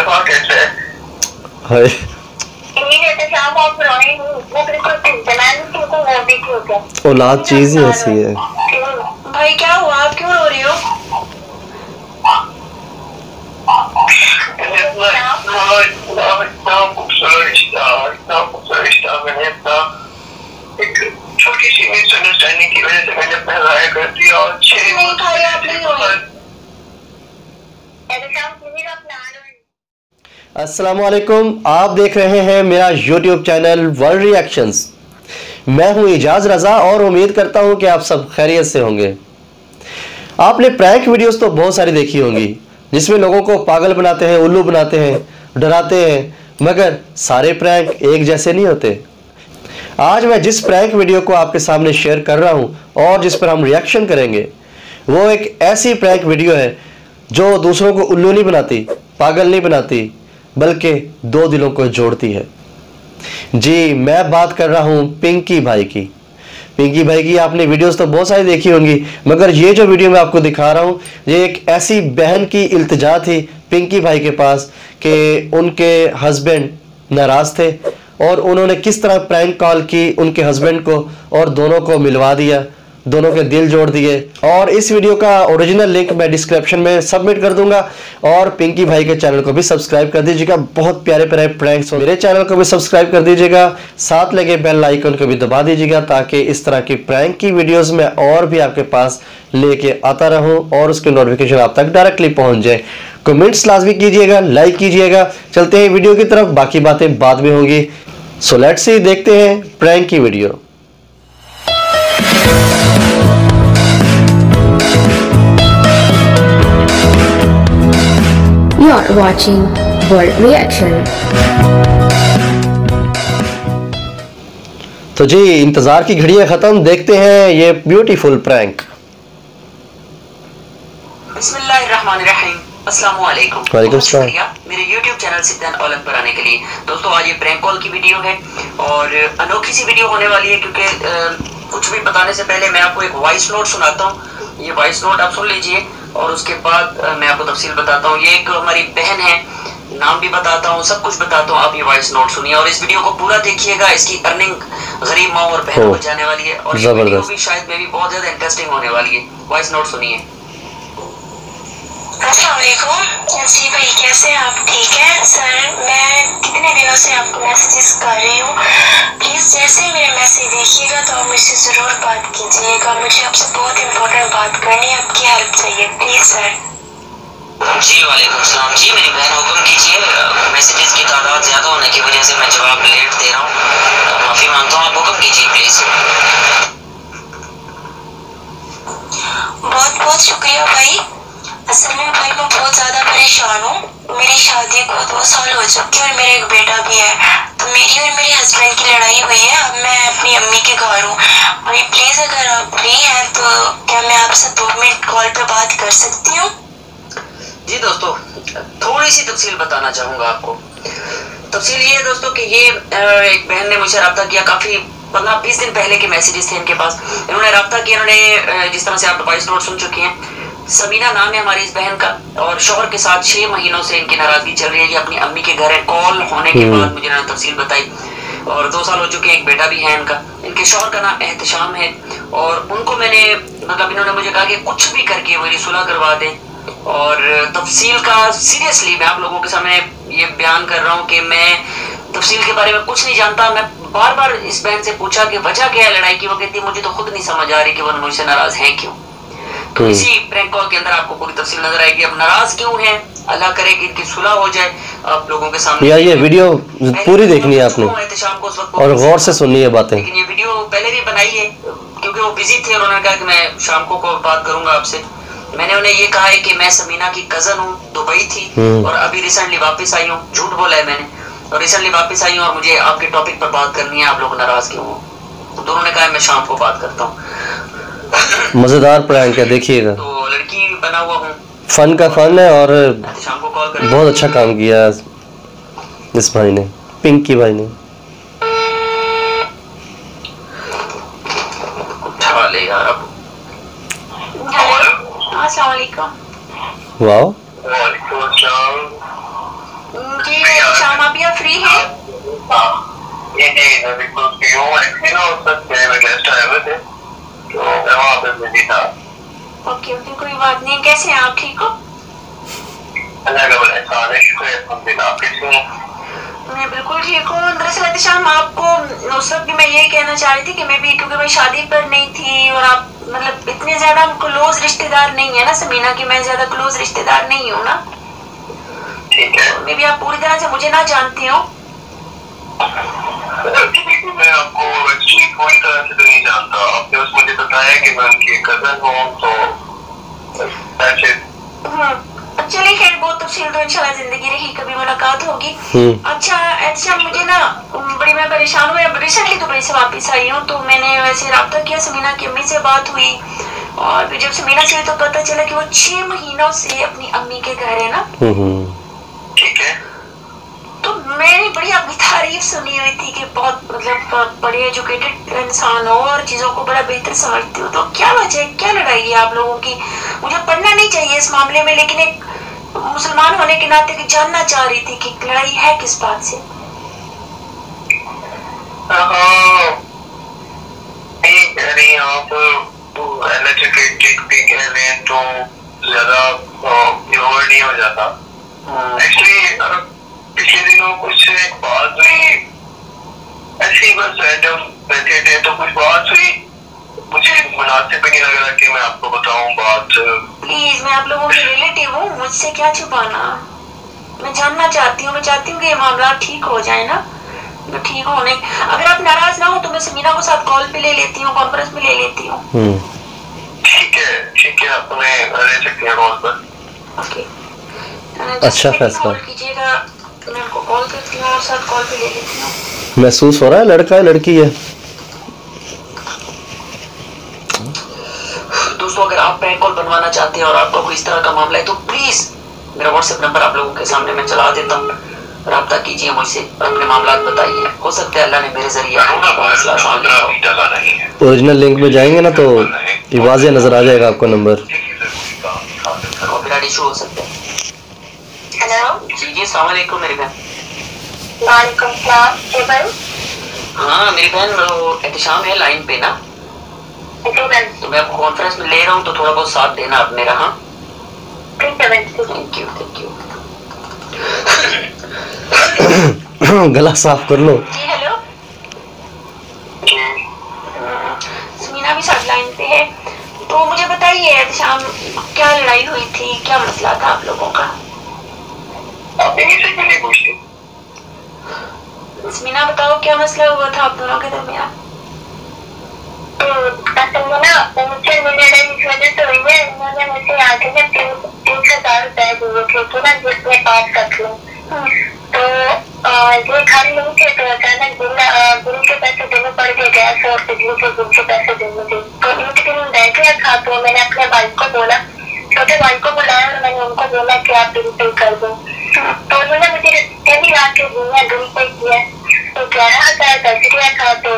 मुस्तफा कैसे है? हाय औलाद चीज ही ऐसी है। भाई क्या हुआ, आप क्यों रो रही हो? इतना खूबसूरत रिश्ता मैंने अपना एक छोटी सी मिसअंडरस्टैंडिंग की वजह से मैंने अपना ज़ाया कर दिया और नहीं भाई आप नहीं रोए। अस्सलामुअलैकुम, आप देख रहे हैं मेरा YouTube चैनल वर्ल्ड रिएक्शंस। मैं हूं इजाज रजा और उम्मीद करता हूं कि आप सब खैरियत से होंगे। आपने प्रैंक वीडियोस तो बहुत सारी देखी होंगी जिसमें लोगों को पागल बनाते हैं, उल्लू बनाते हैं, डराते हैं, मगर सारे प्रैंक एक जैसे नहीं होते। आज मैं जिस प्रैंक वीडियो को आपके सामने शेयर कर रहा हूं और जिस पर हम रिएक्शन करेंगे वो एक ऐसी प्रैंक वीडियो है जो दूसरों को उल्लू नहीं बनाती, पागल नहीं बनाती, बल्कि दो दिलों को जोड़ती है। जी, मैं बात कर रहा हूं पिंकी भाई की। पिंकी भाई की आपने वीडियोस तो बहुत सारी देखी होंगी, मगर ये जो वीडियो मैं आपको दिखा रहा हूं ये एक ऐसी बहन की इल्तिजा थी पिंकी भाई के पास कि उनके हस्बैंड नाराज थे और उन्होंने किस तरह प्रैंक कॉल की उनके हस्बैंड को और दोनों को मिलवा दिया, दोनों के दिल जोड़ दिए। और इस वीडियो का ओरिजिनल लिंक मैं डिस्क्रिप्शन में सबमिट कर दूंगा और पिंकी भाई के चैनल को भी सब्सक्राइब कर दीजिएगा। बहुत प्यारे प्यारे प्रैंक्स हो, मेरे चैनल को भी सब्सक्राइब कर दीजिएगा, साथ लगे बेल आइकन को भी दबा दीजिएगा ताकि इस तरह की प्रैंक की वीडियोस में और भी आपके पास लेके आता रहूं और उसके नोटिफिकेशन आप तक डायरेक्टली पहुंच जाए। कमेंट्स लाजमी कीजिएगा, लाइक कीजिएगा। चलते हैं वीडियो की तरफ, बाकी बातें बाद में होंगी। सो लेट्स सी, देखते हैं प्रैंक की video. You are watching World Reaction. तो जी, इंतजार की घड़ियां खत्म, देखते हैं ये ब्यूटीफुल प्रैंक। बिस्मिल्लाहिर्रहमानिर्रहीम। अस्सलाम वालेकुम। वालेकुम सलाम। मेरे YouTube चैनल सिद्धांत औलख पर आने के लिए दोस्तों, आज ये प्रैंक कॉल की वीडियो है और अनोखी सी वीडियो होने वाली है क्योंकि कुछ भी बताने से पहले मैं आपको एक वॉइस नोट सुनाता हूँ। ये वॉइस नोट आप सुन लीजिए और उसके बाद मैं आपको तफसील बताता हूँ। ये एक हमारी बहन है, नाम भी बताता हूँ, सब कुछ बताता हूँ। आप ये वॉइस नोट सुनिए और इस वीडियो को पूरा देखिएगा। इसकी अर्निंग गरीब माँ और बहनों को जाने वाली है और ये वीडियो भी शायद में भी बहुत ज्यादा इंटरेस्टिंग होने वाली है। वॉइस नोट सुनिए। अस्सलामुअलैकुम जी भाई, कैसे हैं आप? ठीक है सर, मैं कितने दिनों से आपको मैसेजेस कर रही हूँ। प्लीज़ जैसे ही मेरे मैसेज देखिएगा तो आप मुझसे ज़रूर बात कीजिएगा। मुझे आपसे बहुत इम्पोर्टेंट बात करनी है, आपकी हेल्प चाहिए प्लीज़ सर। जी वालेकुम सलाम। जी मेरी बहन, हुक्म कीजिए। मैसेजेस की तादाद ज़्यादा होने की वजह से मैं जवाब लेट दे रहा हूँ, माफ़ी मांगता हूँ। आप हुक्म कीजिए प्लीज़। बहुत बहुत शुक्रिया भाई। असल में भाई मैं बहुत ज़्यादा परेशान हूँ। मेरी शादी को 2 साल हो चुके हैं और मेरा एक बेटा भी है। तो मेरी और मेरे हस्बैंड की लड़ाई हुई है। अब मैं अपनी अम्मी के घर हूँ। भाई प्लीज़ अगर आप फ्री हैं तो क्या मैं आपसे 2 मिनट कॉल पे बात कर सकती हूँ? जी दोस्तों, थोड़ी सी तफसील बताना चाहूँगा आपको। तफसील ये है दोस्तों कि ये एक बहन ने मुझसे रब्ता किया, काफ़ी 15-20 दिन पहले के मैसेजेस थे इनके पास। इन्होंने रब्ता किया, इन्होंने जिस तरह से आप वॉइस नोट सुन चुके हैं। समीना नाम है हमारी इस बहन का और शौहर के साथ 6 महीनों से इनकी नाराजगी चल रही है। ये अपनी अम्मी के घर है। कॉल होने के बाद मुझे इन्होंने तफसील बताई और 2 साल हो चुके हैं, एक बेटा भी है इनका। इनके शौहर का नाम एहतशाम है और उनको मैंने मतलब इन्होंने मुझे कहा कि कुछ भी करके मेरी सुलह करवा दें। और तफसील का सीरियसली मैं आप लोगों के सामने ये बयान कर रहा हूँ कि मैं तफसील के बारे में कुछ नहीं जानता। मैं बार बार इस बहन से पूछा कि वजह क्या है लड़ाई की। वो कहती मुझे तो खुद नहीं समझ आ रही कि वो मुझसे नाराज हैं क्यों। तो इसी प्रैंक कॉल के अंदर आपको पूरी तफसील नजर आएगी। अब नाराज क्यों हैं, अल्लाह करे कि इनकी सुलह हो जाए आप लोगों के सामने। यार ये वीडियो पूरी देखनी है आपने और गौर से सुननी है बातें। लेकिन ये वीडियो पहले भी बनाई है क्योंकि वो बिजी थे और उन्होंने कहा कि मैं शाम को बात करूंगा आपसे। मैंने उन्हें ये कहा है कि मैं समीना की कजन हूँ, दुबई थी और अभी रिसेंटली वापस आई हूँ। झूठ बोला है मैंने, और रिसेंटली वापस आई हूँ और मुझे आपके टॉपिक पर बात करनी है। आप लोग नाराज क्यों हो? तो दोनों ने कहा मैं शाम को बात करता हूँ। मजेदार प्रैंक है, देखिएगा। तो लड़की बना हुआ हूँ, फन का फन है और शाम को कॉल कर। बहुत अच्छा काम किया इस भाई ने, पिंकी भाई ने। उठा ले यार अब। अस्सलाम वालेकुम। वाह, वालेकुम अस्सलाम। मैं बिल्कुल उसकी यूँ एक्चुअली ना उस वक्त मेरे गेस्ट आए हुए थे तो मैं वहाँ पे बिजी था। ओके ओके, कोई बात नहीं। कैसे हैं आप, ठीक हो? अल्लाह का बड़ा एहसान है, शुक्र है अल्हम्दुलिल्लाह। आप कैसे हैं? मैं बिल्कुल ठीक हूँ। दरअसल एहतिशाम, आपको उस वक्त भी मैं यही कहना चाह रही थी कि मैं भी, क्योंकि मैं शादी पर नहीं थी और आप मतलब इतने ज्यादा क्लोज रिश्तेदार नहीं है ना समीना की, मैं ज्यादा क्लोज रिश्तेदार नहीं हूँ ना, ठीक है। मे भी आप पूरी तरह से मुझे ना जानती हो। मैं आपको एक्चुअली पूरी तरह से तो नहीं जानता। आपने बस मुझे बताया कि मैं उनकी कजन हूँ तो ऐसे। चलिए खैर, बहुत तफसील तो इंशाल्लाह जिंदगी रही, कभी मुलाकात होगी। अच्छा एहतिशाम, मुझे ना बड़ी मैं परेशान हूँ। रिसेंटली दुबई से वापस आई हूँ तो मैंने वैसे रब्ता किया, समीना की अम्मी से बात हुई और फिर जब समीना से तो पता चला कि वो 6 महीनों से अपनी अम्मी के घर है ना। ठीक है। तो मैंने बड़ी आपकी तारीफ सुनी हुई थी कि बहुत मतलब बड़े एजुकेटेड इंसान हो और चीजों को बड़ा बेहतर समझती हो, तो क्या वजह है, क्या लड़ाई है आप लोगों की? मुझे पढ़ना नहीं चाहिए इस मामले में, लेकिन एक मुसलमान होने के नाते कि जानना चाह रही थी कि लड़ाई है किस बात से। आप एजुकेटेड भी कह लें तो ज्यादा नहीं हो जाता। एक्चुअली पिछले दिनों कुछ एक बात हुई, ऐसी बस रैंडम बैठे थे तो कुछ बात हुई, मुझे मुनासिब भी नहीं लग रहा कि मैं आपको बताऊं बात। प्लीज, मैं आप लोगों की रिलेटिव हूँ, मुझसे क्या छुपाना। मैं जानना चाहती हूँ, मैं चाहती हूँ कि ये मामला ठीक हो जाए ना। तो ठीक होने, अगर आप नाराज ना हो तो मैं समीना को साथ कॉल पे ले लेती हूँ, कॉन्फ्रेंस में ले लेती हूँ। ठीक है, आप हमें ले सकते हैं कॉल पर। ओके, अच्छा फैसला कीजिएगा, मैं उनको कॉल करती हूँ और साथ कॉल पे ले लेती हूँ। महसूस हो रहा है लड़का है लड़की है? दोस्तों, अगर आप प्रैंक कॉल बनवाना चाहते हैं और आपका कोई इस तरह का मामला है तो प्लीज मेरा व्हाट्सएप नंबर आप लोगों के सामने मैं चला देता हूँ, राब्ता कीजिए मुझसे, अपने मामला बताइए। हो सकता है अल्लाह ने मेरे जरिए ओरिजिनल लिंक में जाएंगे ना तो वाज़ेह नजर आ जाएगा आपका नंबर। कॉपीराइट इशू हो सकता है। हेलो जी अस्सलाम वालेकुम मेरी बहन। वालेकुम सलाम। हाँ मेरी बहन, वो एहतिशाम है लाइन पे ना, तो मैं आपको कॉन्फ्रेंस में ले रहा हूँ तो थोड़ा बहुत साथ देना आप मेरा। हाँ थैंक यू। गला साफ कर लो। जी हेलो, समीना भी साथ लाइन पे है, तो मुझे बताइए एहतिशाम, क्या लड़ाई हुई थी, क्या मसला था आप लोगों का? समीना बताओ क्या मसला हुआ था आप दोनों के दरमियान? असल में ना मुझे लड़ाई इस वजह से हुई है, उन्होंने मुझे आगे में 3,000 रुपए दिए थे कि ना जिसमें पास कर लूं, तो ये घर नहीं थे तो अचानक बिल के पैसे देने पड़ गए, गैस और बिजली के बिल के पैसे देने थे। तो एक दिन बैठ गया था तो मैंने अपने भाई को बोला, छोटे भाई को बुलाया और मैंने उनको बोला कि आप बिल पे कर दो, तो उन्होंने मुझे पहली रात के दिया, बिल पे किया तो 11,000 पैसे दिया था। तो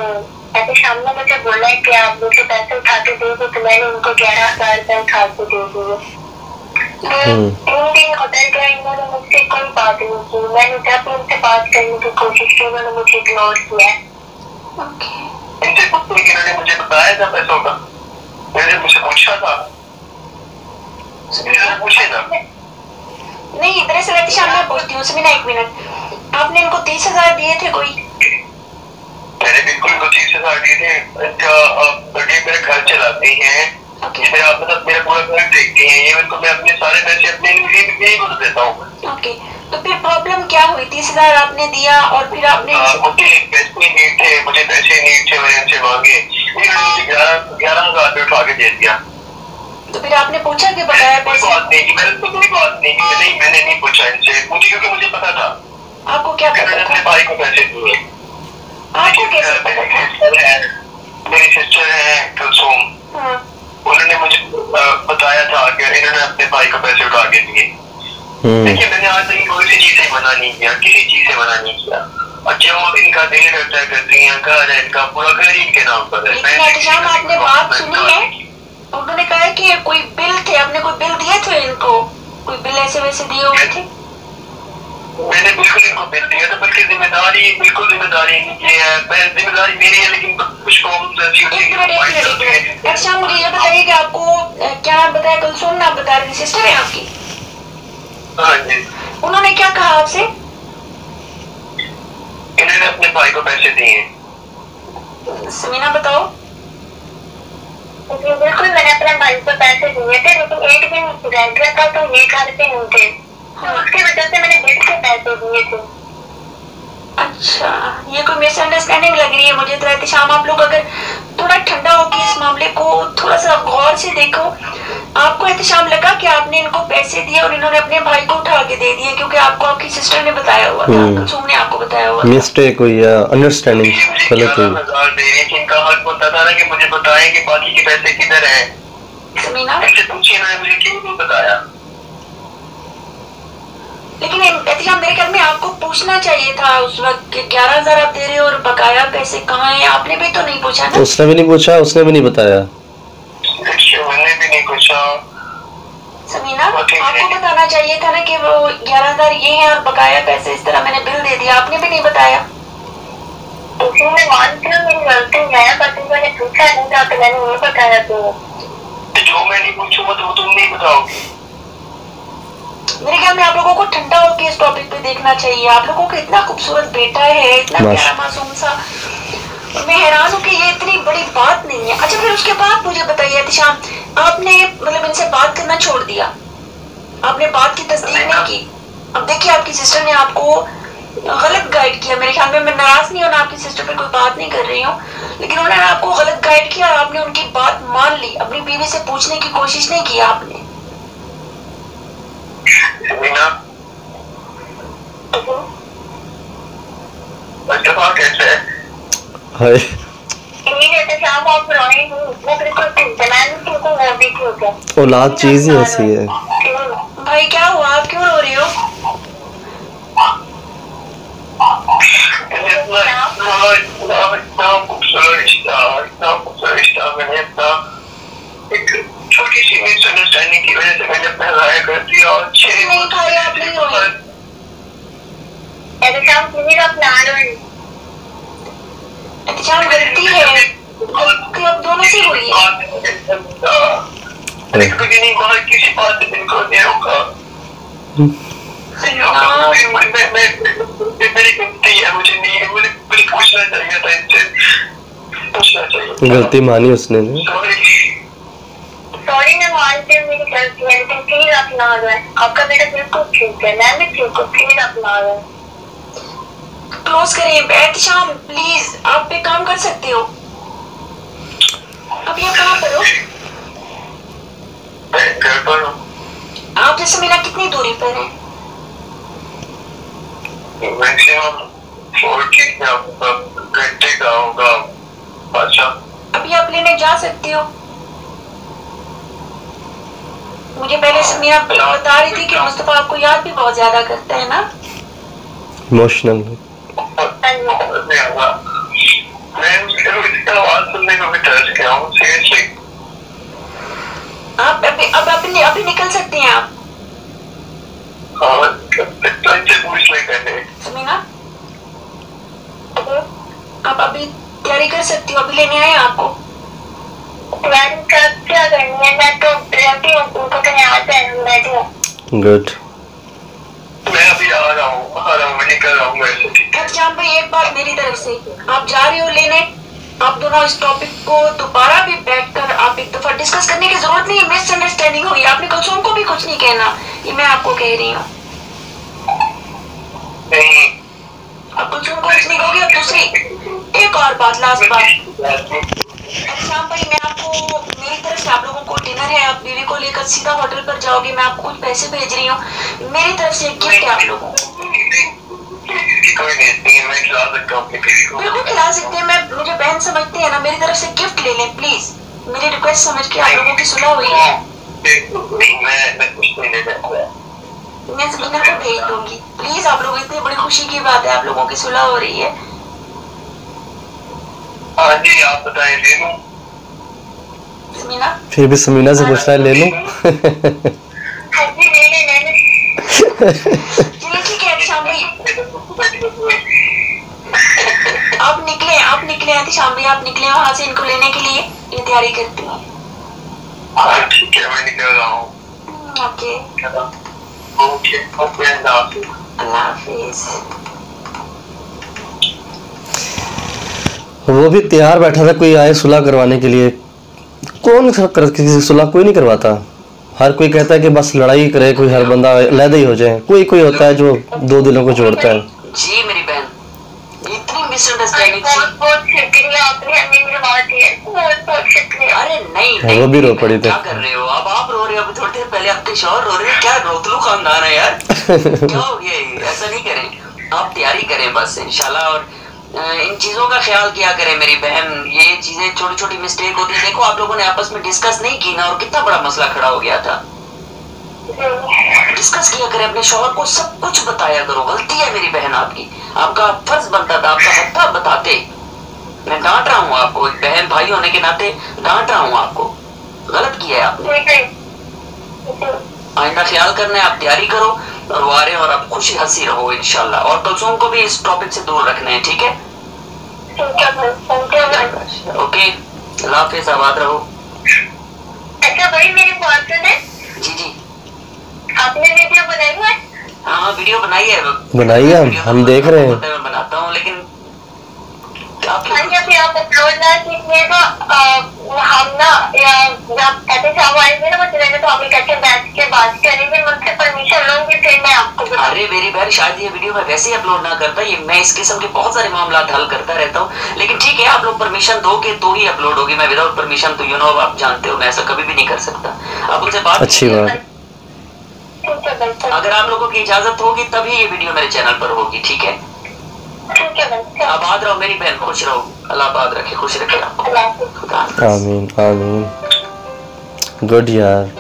ऐसे शाम में मुझे बोला है कि आप मुझे पैसे उठा के दे दो, तो मैंने उनको 11,000 रुपए उठा के दे दिए। 3 दिन गुजर गए, इन्होंने मुझसे कोई बात नहीं की। मैंने जब उनसे बात करने की कोशिश की उन्होंने मुझे इग्नोर किया। इन्होंने मुझे बताया था पैसों का, मैंने मुझे पूछा था, पूछे था। नहीं, दरअसल एहतिशाम मैं पूछती हूँ समीना, 1 मिनट, आपने इनको 30,000 दिए थे कोई? मैंने बिल्कुल इनको 30,000 दिए थे। ये मेरा घर चलाती हैं, मतलब मेरा पूरा घर देखती हैं, ये उनको मैं अपने सारे पैसे अपने लिए को देता हूँ। ओके, तो फिर प्रॉब्लम क्या हुई? 30,000 आपने दिया और फिर आपने मुझे पैसे नीड थे, मैंने उनसे मांगे, 11,000 रुपये उठा के दे दिया। तो फिर आपने पूछा कि बकाया पैसे? मैंने नहीं पूछा इनसे, मुझे क्योंकि मुझे पता था। आपको क्या पता था? अपने भाई को पैसे दिए। आपको कैसे पता था? मेरी सिस्टर है कुलसुम, उन्होंने मुझे बताया था कि इन्होंने अपने भाई को पैसे उठा के दिए। देखिए मैंने आज तक कोई सी चीज से मना नहीं किया, किसी चीज से मना नहीं किया। अच्छा वो इनका दिल करता है, करती हैं, घर है इनका, पूरा घर इनके नाम पर है। लेकिन एहतिशाम आपने बात सुनी है, उन्होंने कहा कि कोई बिल थे, आपने कोई बिल दिए थे इनको, कोई बिल ऐसे वैसे दिए हुए थे? मैंने बिल्कुल को भेजती है, तो बल्कि जिम्मेदारी बिल्कुल जिम्मेदारी ये है, जिम्मेदारी मेरी है, लेकिन कुछ प्रॉब्लम्स ऐसी होती है। अच्छा मुझे ये बताइए कि आपको क्या नाम बताया, कुलसुम नाम बता रही सिस्टर है आपकी? हाँ जी। उन्होंने क्या कहा आपसे? इन्होंने अपने भाई को पैसे दिए। समीना बताओ। बिल्कुल मैंने अपने भाई को पैसे दिए थे, लेकिन एक दिन रह गया था तो ये घर पे नहीं थे, उसकी वजह से मैंने गिफ्ट के पैसे दिए थे। अच्छा, ये कोई मिसअंडरस्टैंडिंग लग रही है मुझे तो। एहतिशाम आप लोग अगर थोड़ा ठंडा होकर इस मामले को थोड़ा सा गौर से देखो। आपको एहतिशाम लगा कि आपने इनको पैसे दिए और इन्होंने अपने भाई को उठा के दे दिए, क्योंकि आपको आपकी सिस्टर ने बताया हुआ था, कुलसुम ने आपको बताया हुआ था। मिस्टेक हुई या अंडरस्टैंडिंग गलत हुई। इनका हक होता था ना कि मुझे बताएं कि बाकी के पैसे किधर हैं। समीना मुझे पूछिए ना, मुझे क्यों नहीं बताया? लेकिन एहतिशाम मेरे ख्याल में आपको पूछना चाहिए था उस वक्त कि 11,000 आप दे रहे हो और बकाया पैसे कहाँ हैं। आपने भी तो नहीं पूछा ना? उसने भी नहीं पूछा, उसने भी नहीं बताया। मैंने भी नहीं पूछा। समीना आपको बताना चाहिए था ना कि वो 11,000 ये हैं और बकाया पैसे इस तरह मैंने बिल दे दिया, आपने भी नहीं बताया। मैं मानती हूँ मेरी गलती है, बस मैंने पूछा नहीं था तो मैंने नहीं बताया। तो जो मैं नहीं पूछूंगा तो तुम नहीं बताओगी। मेरे ख्याल में आप लोगों को ठंडा होकर इस टॉपिक पे देखना चाहिए। आप लोगों का इतना खूबसूरत बेटा है, इतना प्यारा मासूम सा, मैं हैरान हूँ कि ये इतनी बड़ी बात नहीं है। अच्छा फिर उसके बाद मुझे बताइए एहतिशाम, आपने मतलब इनसे बात करना छोड़ दिया, आपने बात की तस्दीक नहीं की। अब देखिए आपकी सिस्टर ने आपको गलत गाइड किया। मेरे ख्याल में मैं नाराज नहीं हूँ, आपकी सिस्टर पे कोई बात नहीं कर रही हूँ, लेकिन उन्होंने आपको गलत गाइड किया और आपने उनकी बात मान ली, अपनी बीवी से पूछने की कोशिश नहीं की आपने। औलाद चीज ही ऐसी है। भाई क्या हुआ, आप क्यों रो रही हो? छोटी सी मिसअंडरस्टैंडिंग की वजह से मैंने अपना राय कर दिया और नहीं भाई आप नहीं रोए। एहतिशाम गलती है, गलती अब दोनों से हुई है। किसी बात से इनको नहीं रोका। मेरी गलती है, मुझे नहीं, मुझे पूछना चाहिए था इनसे, पूछना चाहिए। गलती मानी उसने। सॉरी मैं मानती हूँ मेरी गलती है, लेकिन प्लीज आप ना जाए। आपका बेटा बिल्कुल ठीक है, मैं भी ठीक हूँ, प्लीज आप ना जाए। क्लोज करिए एहतिशाम प्लीज, आप पे काम कर सकते हो। अभी आप कहाँ पर हो? घर पर हूँ। आप जैसे मेरा कितनी दूरी पर है? मैक्सिमम 40 घंटे का होगा। अच्छा अभी आप लेने जा सकते हो? मुझे पहले समीना बता रही थी कि मुस्तफा आपको याद भी बहुत ज्यादा करता है ना, इमोशनल। मैं उसकी आवाज सुनने को भी तरस गया हूँ, सीरियसली। आप अभी निकल सकते हैं आप। समीना आप अभी तैयारी कर सकती हो, अभी लेने आए आपको। क्या करनी है, मैं तो रहती हूँ, उनको कहीं आता है, बैठी हूँ। गुड। मैं अभी आ रहा हूँ, मैं निकल रहा हूँ वैसे। अच्छा भाई एक बात मेरी तरफ से, आप जा रहे हो लेने, आप दोनों इस टॉपिक को दोबारा भी बैठकर आप एक दफा डिस्कस करने की जरूरत नहीं है। मिसअंडरस्टैंडिंग हुई, आपने कुलसुम को भी कुछ नहीं कहना, ये मैं आपको कह रही हूँ। अब कुलसुम को कुछ नहीं कहोगे। अब दूसरी एक और बात, लास्ट बात। अच्छा भाई मैं आपको मेरी तरफ से आप लोगों को डिनर है, आप बीवी को लेकर सीधा होटल पर जाओगे, मैं आपको कुछ पैसे भेज रही हूँ, मेरी तरफ से एक गिफ्ट है आप लोगों को। बिल्कुल खिला सकते हैं, मैं मुझे बहन समझते हैं ना, मेरी तरफ से गिफ्ट ले लें प्लीज, मेरी रिक्वेस्ट समझ के। आप लोगों की सुलह हुई है, मैं समीना को भेज दूंगी प्लीज। आप लोग, इतनी बड़ी खुशी की बात है, आप लोगों की सुलह हो रही है। हाँ जी आप बताएं, ले लूं? समीना फिर भी समीना से पूछना है, ले लूं? हाँ जी ले ले। चलिए ठीक है शाम भाई, आप निकले आती शाम में, आप निकले वहां से इनको लेने के लिए, ये तैयारी करती हूँ। ठीक है, मैं निकल रहा हूँ। ओके ओके, अल्लाह हाफिज। वो भी तैयार बैठा था कोई आए सुलह करवाने के लिए। कौन किसी से सुलह कोई नहीं करवाता। हर कोई कहता है कि बस लड़ाई करे कोई, हर बंदा अलग ही हो जाए। कोई कोई होता है जो दो दिलों को जोड़ता है। जी मेरी बहन, इतनी मिसअंडरस्टैंडिंग थी। बहुत शुक्रिया, आपने हमें मिलवाती है, बहुत शुक्रिया। अरे नहीं वो भी रो पड़ी थी। क्या कर रहे हो अब? आप रो रहे हो, अभी थोड़ी देर पहले आपके शौहर रो रहे हैं। क्या रोतलू खानदान है यार। क्या हो गया? ऐसा नहीं करें, आप तैयारी करें बस इंशाल्लाह। और इन चीजों का ख्याल किया करें मेरी बहन। ये चीजें छोटी छोटी मिस्टेक होती है। देखो आप लोगों ने आपस में डिस्कस नहीं की ना, और कितना बड़ा मसला खड़ा हो गया था। डिस्कस किया करें, अपने शौहर को सब कुछ बताया करो। गलती है मेरी बहन आपकी, आपका फर्ज बनता था, आपका हक था बताते। मैं डांट रहा हूँ आपको, एक बहन भाई होने के नाते डांट रहा हूँ आपको। गलत किया है आपने। आइंदा ख्याल करना है, आप तैयारी करो और वो आ रहे हैं, और आप खुशी हंसी रहो इंशाल्लाह। और कलसूम को भी इस टॉपिक से दूर रखना है, ठीक है? ओके, अल्लाह हाफिज़, आबाद रहो। अच्छा भाई, मेरी बात सुने। जी जी, आपने वीडियो बनाई है? हाँ वीडियो बनाई है। हम देख रहे हैं। मैं बनाता हूँ, लेकिन अभी आप अपलोड ना कीजिएगा। हम ना या जब ऐसे शाम आएंगे ना मुझे, तो हम इकट्ठे बैठ के बात करेंगे। मुझसे परमिशन लूंगी, फिर मैं आपको। अरे मेरी बहन, शायद ये वीडियो मैं वैसे ही अपलोड ना करता। ये मैं इस किस्म के बहुत सारे मामला हल करता रहता हूँ, लेकिन ठीक है आप लोग परमिशन दोगे तो ही अपलोड होगी। मैं विदाउट परमिशन तो यू नो आप जानते हो मैं ऐसा कभी भी नहीं कर सकता। आप उनसे बात अच्छी बात। अगर आप लोगों की इजाजत होगी तभी ये वीडियो मेरे चैनल पर होगी, ठीक है? आबाद रहो मेरी बहन, खुश रहो, अल्लाह आबाद रखे, खुश रखे आपको। आमीन आमीन। गुड यार।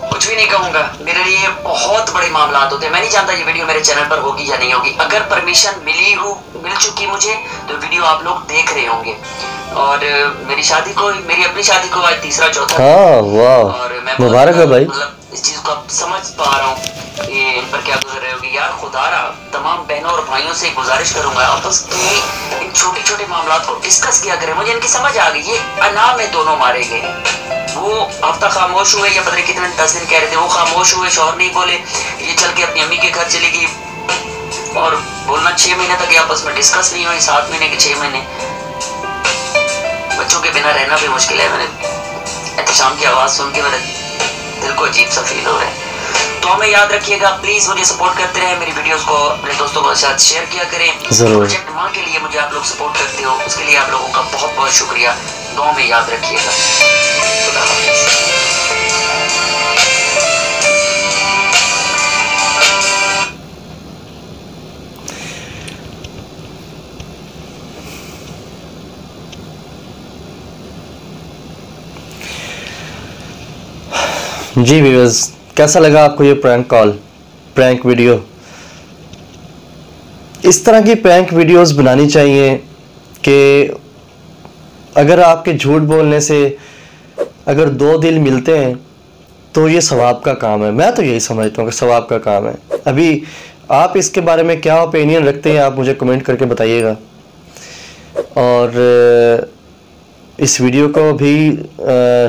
कुछ भी नहीं कहूंगा, मेरे लिए बहुत बड़े मामला होते हैं। मैं नहीं जानता ये वीडियो मेरे चैनल पर होगी या नहीं होगी। अगर परमिशन मिल चुकी मुझे तो वीडियो आप लोग देख रहे होंगे। और मेरी शादी को, मेरी अपनी शादी को आज तीसरा चौथा। हाँ वाह, और मैं मुबारक है भाई। मतलब इस चीज को अब समझ पा रहा हूँ कि इन पर क्या गुजर रहे होगी। यार खुदारा तमाम बहनों और भाइयों से गुजारिश करूंगा आपस में इन छोटे छोटे मामला को डिस्कस किया करें। मुझे इनकी समझ आ गई, ये अना में दोनों मारे गए। वो हफ्ता खामोश हुए या पता नहीं कितने 10 दिन कह रहे थे, वो खामोश हुए, शौहर नहीं बोले, ये चल के अपनी अम्मी के घर चली गई। और बोलना 6 महीने तक आपस में डिस्कस नहीं हुई, 7 महीने के 6 महीने। बच्चों के बिना रहना भी मुश्किल है। मैंने एहतशाम की आवाज़ सुन के मेरे दिल को अजीब सा फील हो रहा है। तो हमें याद रखिएगा, प्लीज़ मुझे सपोर्ट करते रहे। मेरी वीडियोस को अपने दोस्तों के साथ शेयर किया करें। प्रोजेक्ट माँ के लिए मुझे आप लोग सपोर्ट करते हो, उसके लिए आप लोगों का बहुत बहुत शुक्रिया। दुआ में याद रखिएगा। खुदा हाफिज़। जी व्यूअर्स, कैसा लगा आपको ये प्रैंक वीडियो? इस तरह की प्रैंक वीडियोस बनानी चाहिए कि अगर आपके झूठ बोलने से अगर 2 दिल मिलते हैं तो ये सवाब का काम है। मैं तो यही समझता हूँ कि सवाब का काम है। अभी आप इसके बारे में क्या ओपिनियन रखते हैं, आप मुझे कमेंट करके बताइएगा। और इस वीडियो को भी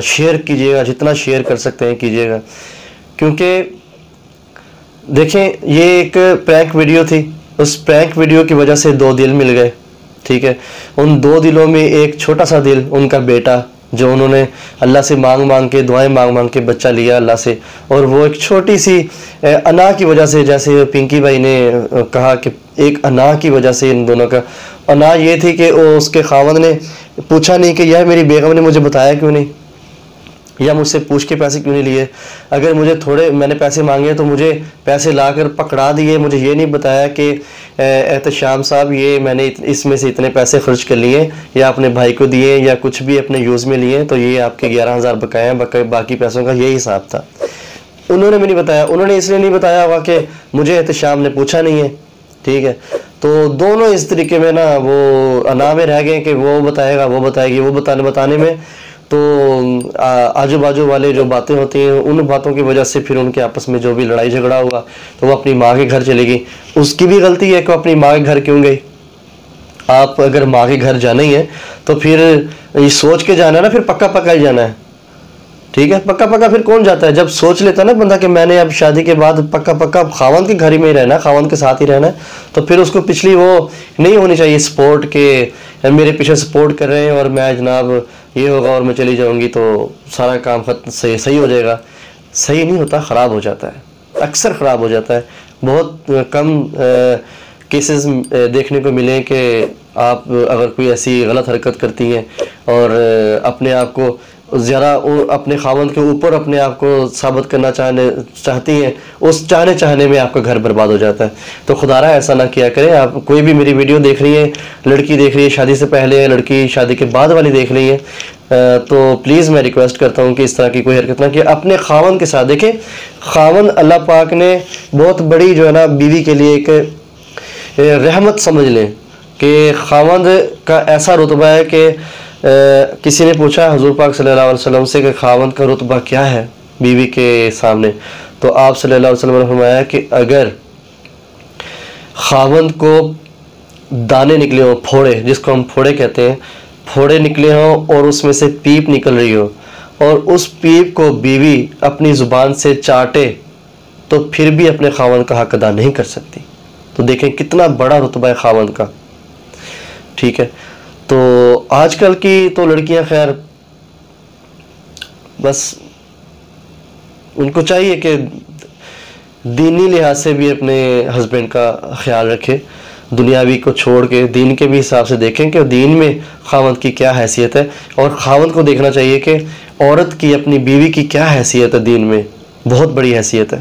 शेयर कीजिएगा, जितना शेयर कर सकते हैं कीजिएगा। क्योंकि देखें, ये एक प्रैंक वीडियो थी, उस प्रैंक वीडियो की वजह से 2 दिल मिल गए, ठीक है। उन 2 दिलों में एक छोटा सा दिल उनका बेटा, जो उन्होंने अल्लाह से मांग के, दुआएं मांग के बच्चा लिया अल्लाह से। और वो एक छोटी सी अना की वजह से, जैसे पिंकी भाई ने कहा कि एक अना की वजह से इन दोनों का अना ये थी कि उसके खावंद ने पूछा नहीं कि यह मेरी बेगम ने मुझे बताया क्यों नहीं, या मुझसे पूछ के पैसे क्यों नहीं लिए। अगर मुझे थोड़े मैंने पैसे मांगे तो मुझे पैसे लाकर पकड़ा दिए, मुझे ये नहीं बताया कि एहतशाम साहब ये मैंने इसमें से इतने पैसे खर्च कर लिए या अपने भाई को दिए या कुछ भी अपने यूज़ में लिए, तो ये आपके 11,000 बकाया हैं, बाकी पैसों का यही हिसाब था। उन्होंने भी नहीं बताया। उन्होंने इसलिए नहीं बताया हुआ कि मुझे एहतशाम ने पूछा नहीं है, ठीक है। तो दोनों इस तरीके में ना वो अना में रह गए कि वो बताएगा वो बताएगी, वो बताने में तो आजू बाजू वाले जो बातें होती हैं उन बातों की वजह से फिर उनके आपस में जो भी लड़ाई झगड़ा हुआ तो वो अपनी माँ के घर चली गई। उसकी भी गलती है कि वो अपनी माँ के घर क्यों गई। आप अगर माँ के घर जाना ही है तो फिर ये सोच के जाना है ना, फिर पक्का पक्का ही जाना है, ठीक है। पक्का पक्का फिर कौन जाता है? जब सोच लेता है ना बंदा कि मैंने अब शादी के बाद पक्का पक्का खावंद के घर ही में ही रहना है, खावंद के साथ ही रहना है, तो फिर उसको पिछली वो नहीं होनी चाहिए सपोर्ट के मेरे पीछे सपोर्ट कर रहे हैं और मैं जनाब ये होगा और मैं चली जाऊंगी तो सारा काम सही हो जाएगा। सही नहीं होता, ख़राब हो जाता है, अक्सर ख़राब हो जाता है। बहुत कम केसेस देखने को मिले कि आप अगर कोई ऐसी गलत हरकत करती हैं और अपने आप को ज़रा अपने खावंद के ऊपर अपने आप को साबित करना चाहती हैं, उस चाहने में आपका घर बर्बाद हो जाता है। तो खुदारा ऐसा ना किया करें। आप कोई भी मेरी वीडियो देख रही है, लड़की देख रही है शादी से पहले है, लड़की शादी के बाद वाली देख रही है, तो प्लीज़ मैं रिक्वेस्ट करता हूँ कि इस तरह की कोई हरकत ना कि अपने खावंद के साथ। देखें, खावंद अल्लाह पाक ने बहुत बड़ी जो है ना बीवी के लिए एक रहमत समझ लें कि खावंद का ऐसा रुतबा है कि किसी ने पूछा हुजूर पाक सल्लल्लाहु अलैहि वसल्लम से कि खावंद का रुतबा क्या है बीवी के सामने, तो आप सल्लल्लाहु अलैहि वसल्लम ने फरमाया कि अगर खावंद को दाने निकले हों, फोड़े जिसको हम फोड़े कहते हैं, फोड़े निकले हों और उसमें से पीप निकल रही हो और उस पीप को बीवी अपनी ज़ुबान से चाटे तो फिर भी अपने खावंद का हक अदा नहीं कर सकती। तो देखें कितना बड़ा रुतबा है खावंद का, ठीक है। तो आजकल की तो लड़कियां खैर बस उनको चाहिए कि दीनी लिहाज से भी अपने हस्बैंड का ख्याल रखें, दुनियावी को छोड़ के दीन के भी हिसाब से देखें कि दीन में खावंद की क्या हैसियत है, और खावंद को देखना चाहिए कि औरत की अपनी बीवी की क्या हैसियत है, दीन में बहुत बड़ी हैसियत है।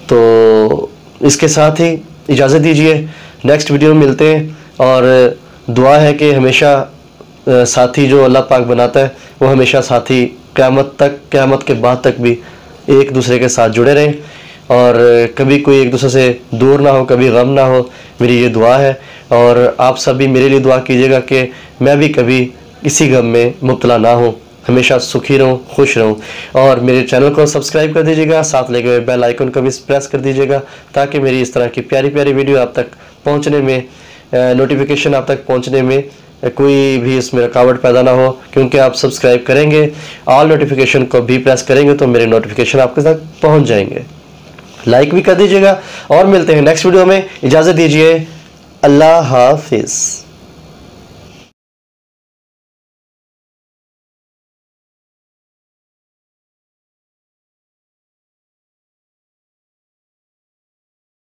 तो इसके साथ ही इजाज़त दीजिए, नेक्स्ट वीडियो में मिलते हैं। और दुआ है कि हमेशा साथी जो अल्लाह पाक बनाता है वो हमेशा साथी क़यामत तक, क़यामत के बाद तक भी एक दूसरे के साथ जुड़े रहें और कभी कोई एक दूसरे से दूर ना हो, कभी गम ना हो, मेरी ये दुआ है। और आप सभी मेरे लिए दुआ कीजिएगा कि मैं भी कभी किसी गम में मुब्तला ना हो, हमेशा सुखी रहूं, खुश रहूं। और मेरे चैनल को सब्सक्राइब कर दीजिएगा, साथ लगे हुए बेल आइकन को भी प्रेस कर दीजिएगा ताकि मेरी इस तरह की प्यारी प्यारी वीडियो आप तक पहुंचने में, नोटिफिकेशन आप तक पहुंचने में कोई भी इसमें रुकावट पैदा ना हो। क्योंकि आप सब्सक्राइब करेंगे, ऑल नोटिफिकेशन को भी प्रेस करेंगे तो मेरे नोटिफिकेशन आपके तक पहुंच जाएंगे। लाइक भी कर दीजिएगा और मिलते हैं नेक्स्ट वीडियो में। इजाज़त दीजिए, अल्लाह हाफिज़।